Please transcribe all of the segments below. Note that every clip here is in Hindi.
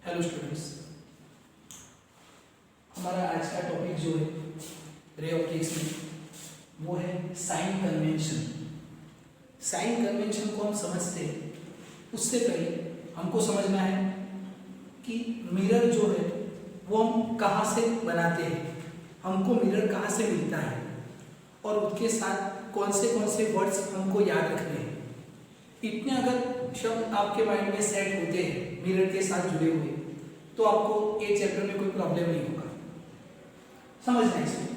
हेलो स्टूडेंट्स, हमारा आज का टॉपिक जो है रे ऑप्टिक्स में वो है साइन कन्वेंशन। साइन कन्वेंशन को हम समझते हैं उससे पहले हमको समझना है कि मिरर जो है वो हम कहाँ से बनाते हैं, हमको मिरर कहाँ से मिलता है और उसके साथ कौन से वर्ड्स हमको याद रखने हैं। इतने अगर शब्द आपके माइंड में सेट होते हैं मिरर के साथ जुड़े हुए तो आपको ये चैप्टर में कोई प्रॉब्लम नहीं होगा। समझना इसमें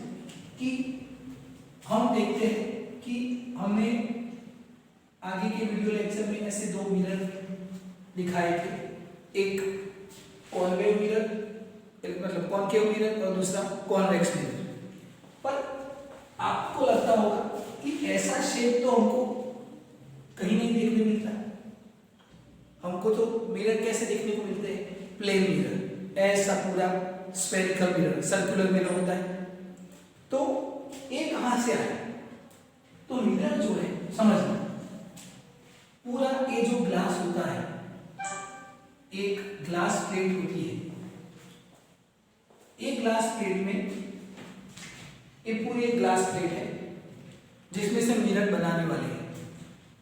कि हम देखते हैं कि हमने आगे के वीडियो लेक्चर में ऐसे दो मिरर दिखाए थे, एक कॉनवेव मिरर मतलब कॉनकेव मिरर और दूसरा कॉन्वेक्स मिरर। पर आपको लगता होगा कि ऐसा शेप तो हमको कहीं नहीं देखने मिलता। हमको तो मिरर कैसे देखने को मिलते हैं? प्लेन मिरर, ऐसा पूरा स्फेरिकल मिरर, सर्कुलर मिरर होता है। तो ये कहां से आया? तो मिरर जो है समझना, पूरा ये जो ग्लास होता है, एक ग्लास प्लेट होती है। एक ग्लास प्लेट में ये पूरी एक ग्लास प्लेट है जिसमें से मिरर बनाने वाले हैं।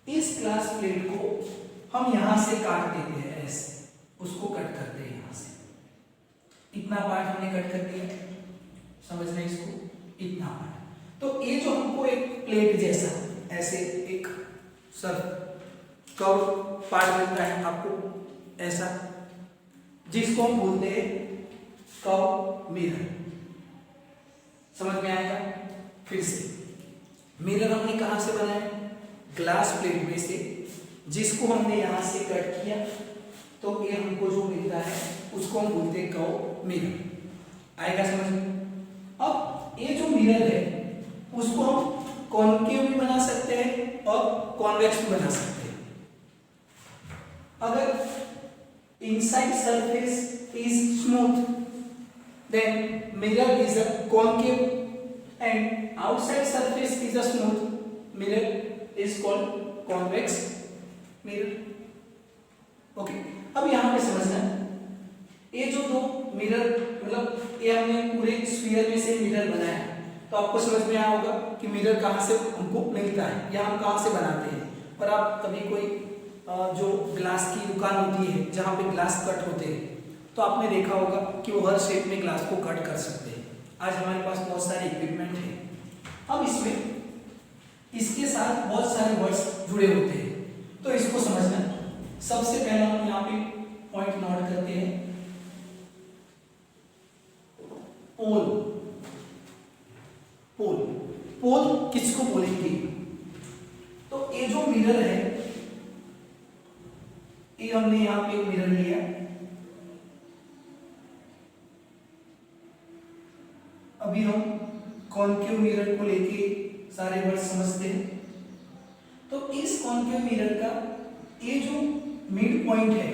इस ग्लास प्लेट को हम यहां से काट देते हैं, ऐसे उसको कट करते हैं यहां से। इतना पार्ट हमने कट कर दिया, समझना इसको, इतना पार्ट। तो ये जो हमको एक प्लेट जैसा ऐसे एक सर कर्व पार्ट मिलता है आपको ऐसा, जिसको हम बोलते हैं कर्व मिरर। समझ में आएगा? फिर से, मिरर हमने कहां से बनाया? ग्लास प्लेट में से, जिसको हमने यहां से कट किया तो ये हमको जो मिलता है उसको हम बोलते हैं कर्व मिरर। आएगा समझ में? अब ये जो मिरर है उसको हम कॉनकेव भी बना सकते हैं और कॉन्वेक्स भी बना सकते हैं। अगर inside surface is smooth then mirror is a concave and outside surface is a smooth mirror is called convex mirror. Okay, अब यहां पे समझना, ये जो दो मिरर मतलब ये हमने पूरे स्फीयर में से मिरर बनाया तो आपको समझ में आया होगा कि मिरर कहां से हमको मिलता है या हम कहां से बनाते हैं। पर आप कभी कोई जो ग्लास की दुकान होती है जहां पे ग्लास कट होते हैं तो आपने देखा होगा कि वो हर शेप में ग्लास को कट कर सकते हैं। आज हमारे पास बहुत सारे इक्विपमेंट है। अब इसमें इसके साथ बहुत सारे वर्ड्स जुड़े होते हैं तो इसको समझना। सबसे पहला हम यहाँ पे पॉइंट नोट करते हैं, पोल। पोल पोल किसको बोलेंगे? तो ये जो मिरर है, ये हमने यहाँ पे मिरर लिया, अभी हम कॉनकेव मिरर को लेके सारे वर्ड समझते हैं। तो इस कॉनकेव मिरर का ये जो मिड पॉइंट है,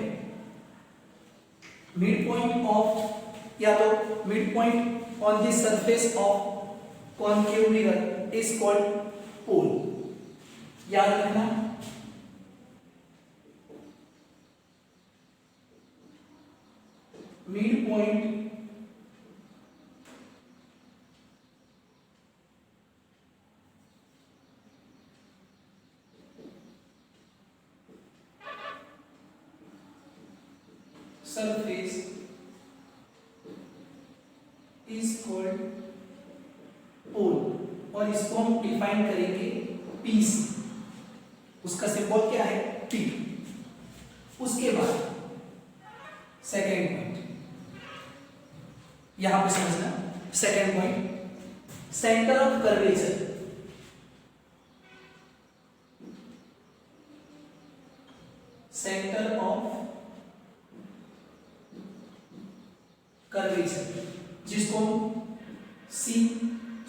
मिड पॉइंट ऑफ या तो mid point on the surface of concave mirror is called pole. याद रखना, mid point surface is called pole और इसको हम डिफाइन करेंगे P से। उसका सिंबल क्या है? P। उसके बाद सेकेंड पॉइंट, यहां पे समझना, second point centre of curvature. Centre of curvature, जिसको हम सी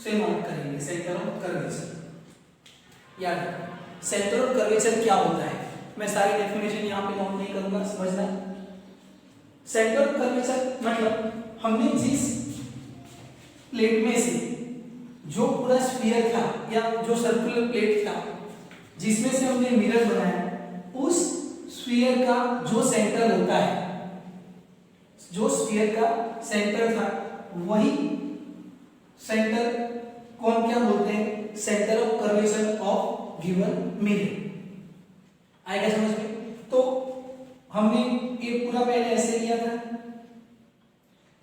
से नोट करेंगे, सेंटर ऑफ कर्वेचर। याद रखना, सेंटर ऑफ कर्वेचर क्या होता है? मैं सारी डेफिनेशन यहाँ पे नोट नहीं करूंगा, समझना। सेंटर ऑफ कर्वेचर मतलब हमने जिस प्लेट में से जो पूरा स्फीयर था या जो सर्कुलर प्लेट था जिसमें से हमने मिरर बनाया, उस स्फीयर का जो सेंटर होता है जो स्फीयर का सेंटर था वही सेंटर को हम क्या बोलते हैं, centre of curvature of given mirror. आएगा समझ में? तो हमने ये पूरा पहले ऐसे लिया था,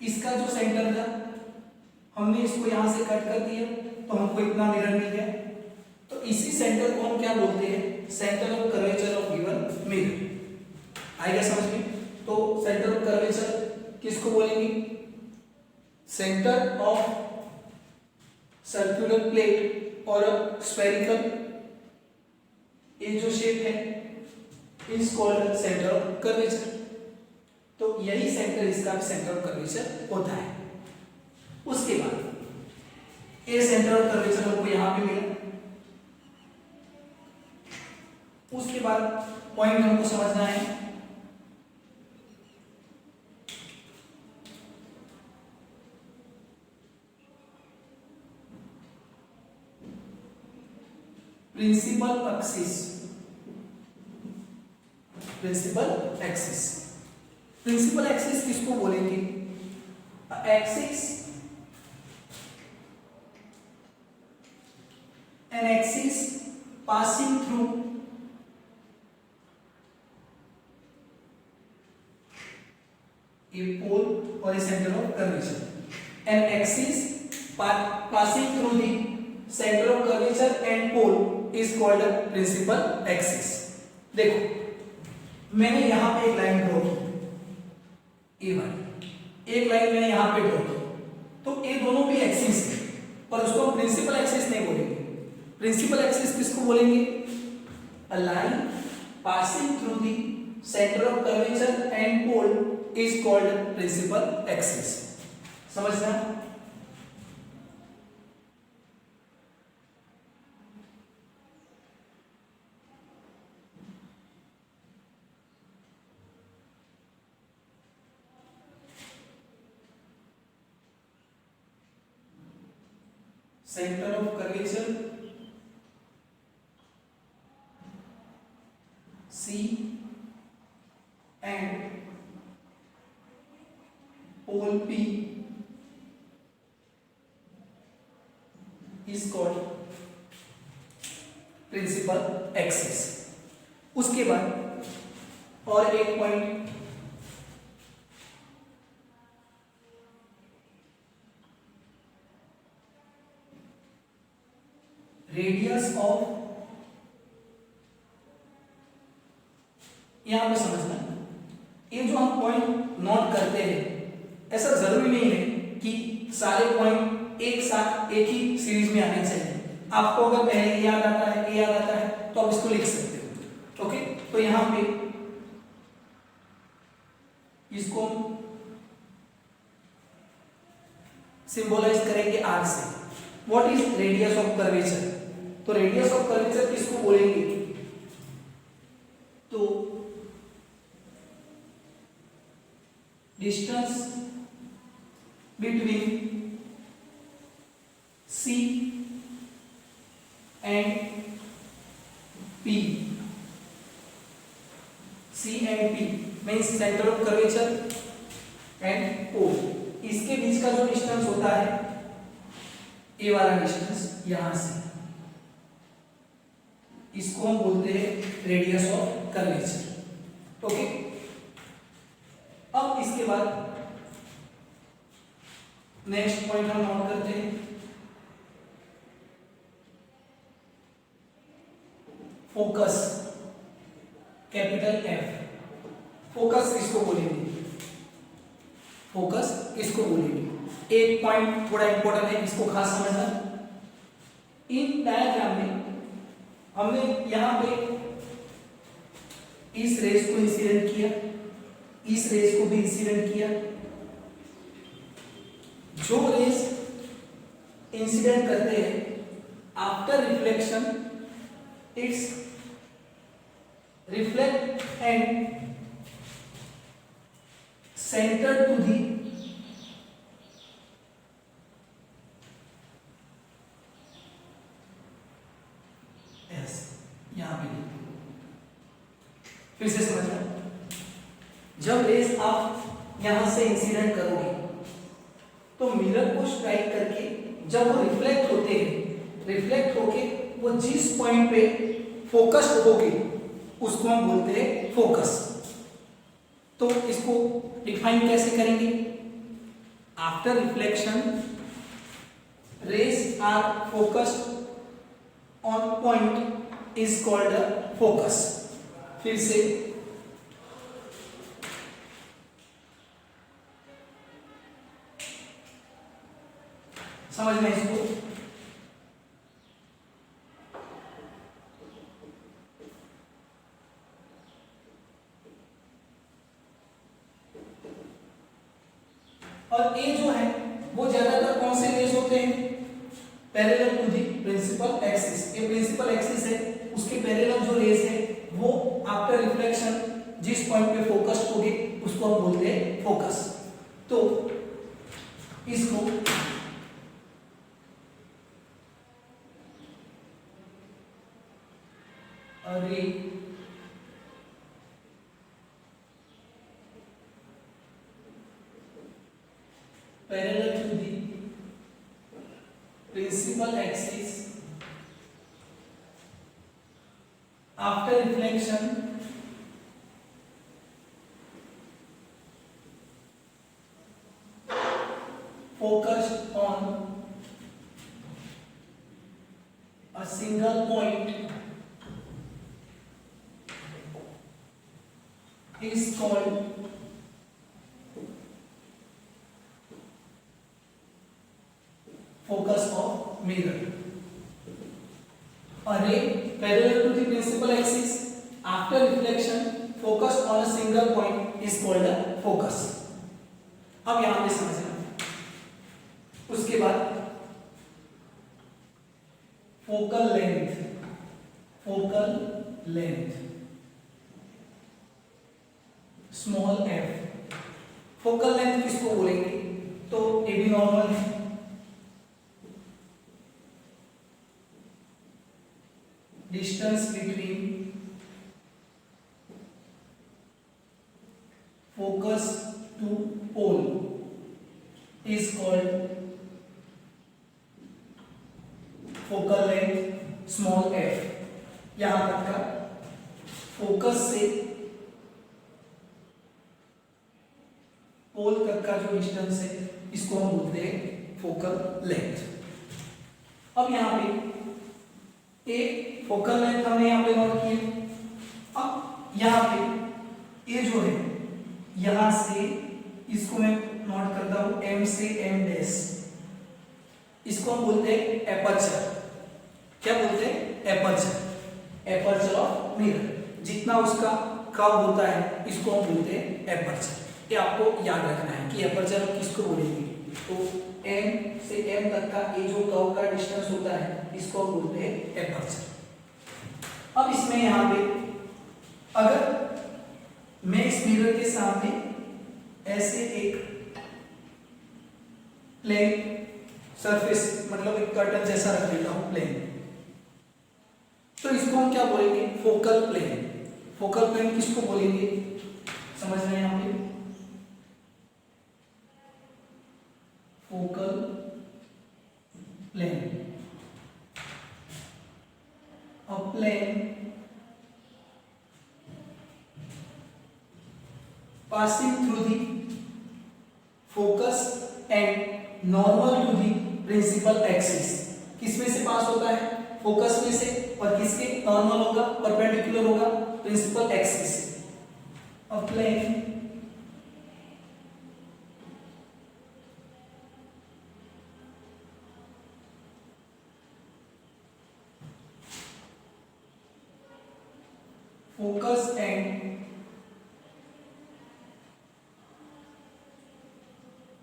इसका जो सेंटर था हमने इसको यहां से कट कर दिया तो हमको इतना मिरर मिल गया। तो इसी सेंटर को हम क्या बोलते हैं, centre of curvature of given mirror. आएगा समझ में? तो सेंटर ऑफ कर्वेचर किसको बोलेंगे, सेंटर ऑफ सर्कुलर प्लेट और स्फेरिकल, ये जो शेप है is called centre of curvature. तो यही सेंटर इसका सेंटर ऑफ कर्वेचर होता है। उसके बाद ये सेंटर ऑफ कर्वेचर हमको यहां पे मिला। उसके बाद पॉइंट हमको समझना है, principal axis. Principal axis, principal axis किसको बोलेंगे, axis an axis passing through a pole or a center of curvature. An axis passing through the center of curvature and pole is called a principal axis. देखो मैंने यहां पे एक लाइन ड्रॉ की, ए वाली एक लाइन मैंने यहां पे ड्रॉ की, तो ये दोनों भी एक्सिस है पर उसको हम प्रिंसिपल एक्सिस नहीं बोलेंगे। प्रिंसिपल एक्सिस किसको बोलेंगे, a line passing through the centre of curvature and pole is called principal axis. समझना? Centre of curvature C and pole P is called principal axis. उसके बाद और एक पॉइंट, रेडियस ऑफ, यहां पे समझना ये जो हम पॉइंट नोट करते हैं ऐसा जरूरी नहीं है कि सारे पॉइंट एक साथ एक ही सीरीज में आने चाहिए। आपको अगर पहले ए याद आता है, ए याद आता है तो आप इसको लिख सकते हो। ओके, तो यहां पे इसको सिंबलाइज करेंगे आर से। What is radius of curvature, तो रेडियस ऑफ कर्वेचर किसको बोलेंगे, तो distance between C and P, C and P means centre of curvature and pole, इसके बीच का जो डिस्टेंस होता है ए वाला डिस्टेंस यहां से, इसको हम बोलते हैं रेडियस ऑफ कर्वेचर। ओके, अब इसके बाद नेक्स्ट पॉइंट हम नोट करते हैं, फोकस, कैपिटल एफ। फोकस किसको बोलेंगे, फोकस किसको बोलेंगे, एक पॉइंट थोड़ा इंपॉर्टेंट है, इसको खास समझना। इन डायग्राम में हमने यहां पे इस रेस को इंसिडेंट किया, इस रेस को भी इंसिडेंट किया। जो रेस इंसिडेंट करते हैं after reflection it's reflect and centre to the s, यहां पे फिर से समझना, जब रेस आप यहां से इंसिडेंट करोगे तो मिरर को स्ट्राइक करके जब वो रिफ्लेक्ट होते हैं, रिफ्लेक्ट होके वो जिस पॉइंट पे फोकस्ड होगी उसको हम बोलते हैं फोकस। तो इसको डिफाइन कैसे करेंगे? After reflection rays are focused on point is called a focus। फिर से समझना इसको। और ये जो है वो ज्यादातर कौन से रेज होते हैं? Parallel to the principal axis. ये प्रिंसिपल एक्सिस है, उसके पैरेलल जो रेज है वो आफ्टर रिफ्लेक्शन जिस पॉइंट पे फोकस्ड होगी उसको हम बोलते हैं फोकस। तो इसको ray parallel to the principal axis after reflection focused on a single point is called focus of mirror। A ray parallel to the principal axis after reflection focused on a single point is called a focus। अब यहां पे समझना, उसके बाद focal length, focal length small F. Focal length किसको बोलेंगे? तो ए भी नॉर्मल है, distance between focus to pole is called focal length small f। यहां तक का फोकस से पोल तक का जो डिस्टेंस है इसको हम बोलते हैं फोकल लेंथ। अब यहां पे एक फोकल लेंथ हमने यहाँ पे नोट किया। अब यहाँ पे ये जो है यहां से इसको मैं नोट करता हूं m से m डैश, इसको हम बोलते हैं एपर्चर। क्या बोलते हैं? एपर्चर। एपर्चर ऑफ मिरर जितना उसका कर्व होता है इसको हम बोलते हैं एपर्चर। ये आपको याद रखना है कि एपर्चर हम किसको बोलेंगे। तो m से m तक का ये जो कर्व का डिस्टेंस होता है इसको हम बोलते हैं एपर्चर। अब इसमें यहां पे अगर मैं इस मिरर के सामने ऐसे एक प्लेन सरफेस मतलब एक कर्टन जैसा रख देता हूं प्लेन, तो इसको हम क्या बोलेंगे? Focal plane. फोकल प्लेन किसको बोलेंगे? समझ रहे हैं यहां पे? Focal plane a plane passing through the focus and normal to the principal axis। किसमें से पास होता है? फोकस में से, और किसके? नॉर्मल होगा, परपेंडिकुलर होगा प्रिंसिपल एक्सिस से। a plane focus and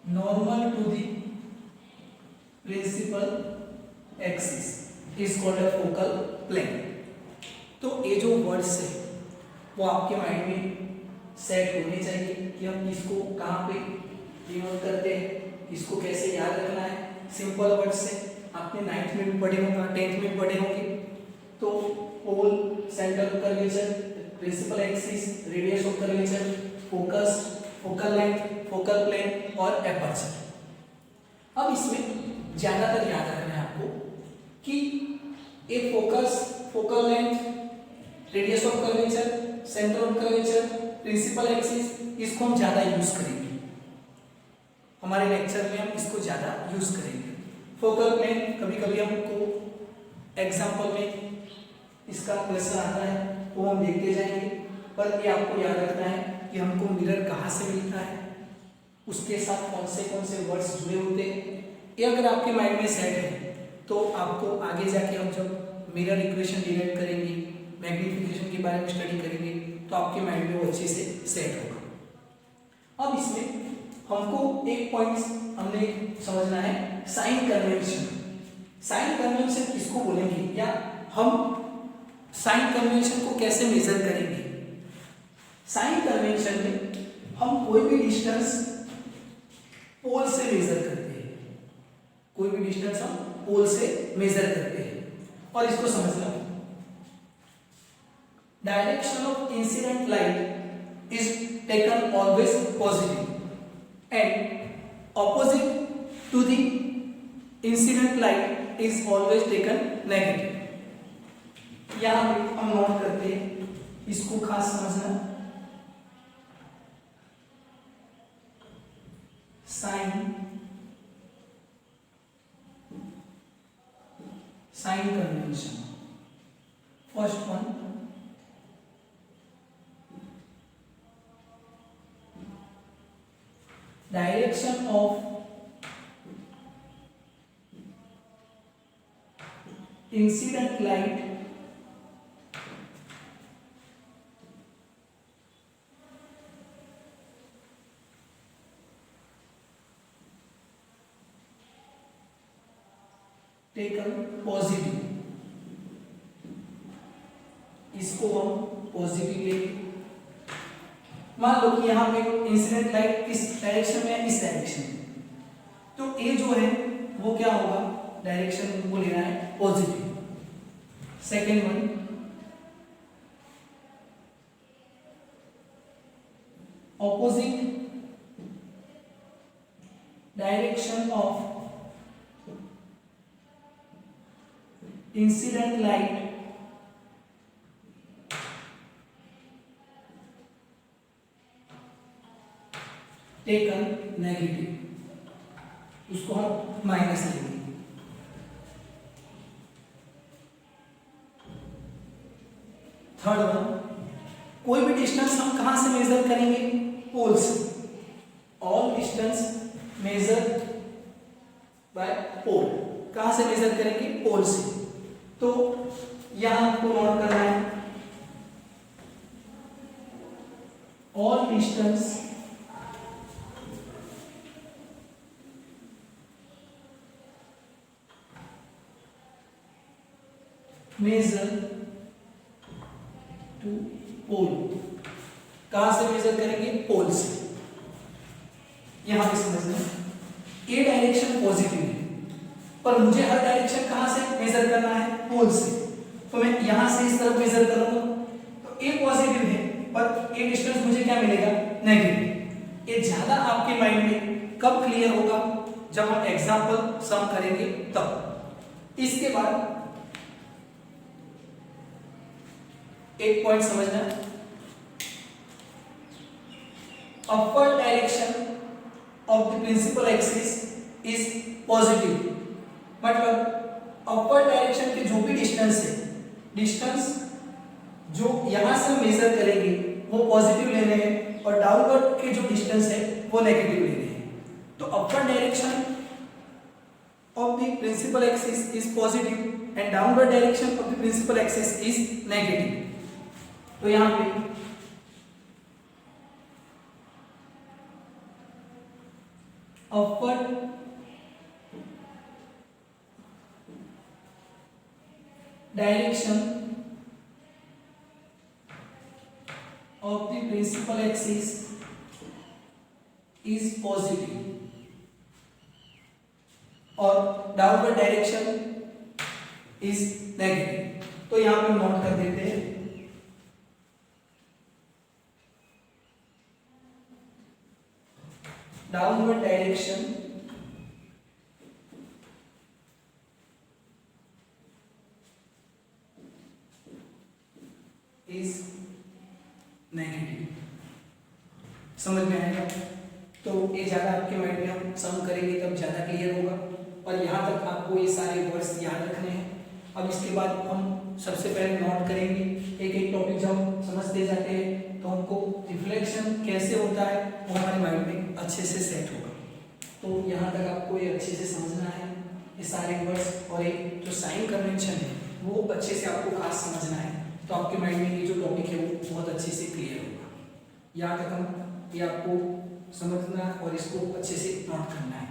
normal to the principal axis is called a focal plane। तो ये जो वर्ड्स है वो आपके माइंड में सेट होने चाहिए कि हम इसको कहाँ पे डिनोट करते हैं, इसको कैसे याद रखना है। सिंपल वर्ड्स से आपने 9th में भी पढ़े होंगे, 10th में भी पढ़े होंगे। तो pole, centre of curvature, principal axis, radius of curvature, focus, focal length, focal plane और एपर्चर। अब इसमें ज्यादातर याद रखना है आपको कि एक focal length, radius of curvature, centre of curvature, principal axis, इसको हम ज्यादा यूज करेंगे हमारे लेक्चर में, हम इसको ज्यादा यूज करेंगे। फोकल प्लेन कभी कभी हमको एग्जाम्पल में इसका क्वेश्चन आता है वो हम देखते जाएंगे, पर ये आपको याद रखना है कि हमको मिरर कहाँ से मिलता है, उसके साथ कौन से वर्ड्स जुड़े होते हैं। ये अगर आपके माइंड में सेट है तो आपको आगे जाके हम जब मिरर इक्वेशन डिराइव करेंगे, मैग्नीफिकेशन के बारे में स्टडी करेंगे, तो आपके माइंड में वो अच्छे से सेट होगा। अब इसमें हमको एक पॉइंट हमने समझना है, साइन कन्वेंशन। साइन कन्वेंशन किसको बोलेंगे, या हम साइन कन्वेंशन को कैसे मेजर करेंगे। साइन कन्वेंशन में हम कोई भी डिस्टेंस पोल से मेजर करते हैं, कोई भी डिस्टेंस हम पोल से मेजर करते हैं। और इसको समझना, direction of incident light is taken always positive and opposite to the incident light is always taken negative। यहाँ पे हम नोट करते हैं, इसको खास समझना, sign convention. First one, direction of incident light taken positive, इसको हम पॉजिटिव लेंगे। मान लो कि यहाँ पे इंसिडेंट लाइट किस डायरेक्शन में है, इस डायरेक्शन में, तो ए जो है वो क्या होगा, डायरेक्शन उनको लेना है positive. Second one, opposite direction of incident light taken negative, उसको हम माइनस लेंगे। थर्ड वन, कोई भी डिस्टेंस हम कहां से मेजर करेंगे, पोल से। ऑल डिस्टेंस मेजर बाय पोल, कहां से मेजर करेंगे, पोल से। तो यहां हमको नोट करना है, ऑल डिस्टेंस मेजर टू पोल, कहां से मेजर करेंगे, पोल से। यहां पे समझना, ए डायरेक्शन पॉजिटिव है, पर मुझे हर डायरेक्शन कहां से मेजर करना है, पोल से। तो मैं यहां से इस तरफ मेजर करूंगा, तो ए पॉजिटिव है, पर ए डिस्टेंस मुझे क्या मिलेगा, नेगेटिव। ये ज्यादा आपके माइंड में कब क्लियर होगा, जब हम एग्जाम्पल सम करेंगे तब। इसके बाद एक पॉइंट समझना, upward direction of the principal axis is positive. मतलब अपवर्ड डायरेक्शन के जो भी डिस्टेंस है, डिस्टेंस जो यहां से मेजर करेंगे वो पॉजिटिव ले रहे हैं, और डाउनवर्ड के जो डिस्टेंस है वो नेगेटिव ले रहे हैं। तो upward direction of the principal axis is positive and downward direction of the principal axis is negative. तो यहां पे upward direction of the principal axis is positive और डाउनवर्ड डायरेक्शन इज नेगेटिव। तो यहां पे नोट कर देते हैं, डाउनवर्ड डायरेक्शन इज नेगेटिव। समझ में आएगा? तो ये ज़्यादा आपके माइंड में हम सम करेंगे तब ज़्यादा क्लियर होगा। और यहाँ तक आपको ये सारे वर्ड्स याद रखने हैं। अब इसके बाद हम सबसे पहले नोट करेंगे, एक एक टॉपिक जब हम समझते जाते हैं तो हमको रिफ्लेक्शन कैसे होता है वो हमारे माइंड में अच्छे से सेट होगा। तो यहाँ तक आपको ये अच्छे से समझना है, ये सारे वर्ड्स। और एक जो साइन कन्वेंशन है वो अच्छे से आपको खास समझना है, तो आपके माइंड में ये जो टॉपिक है वो बहुत अच्छे से क्लियर होगा। यहाँ तक हम ये आपको समझना और इसको अच्छे से नोट करना है।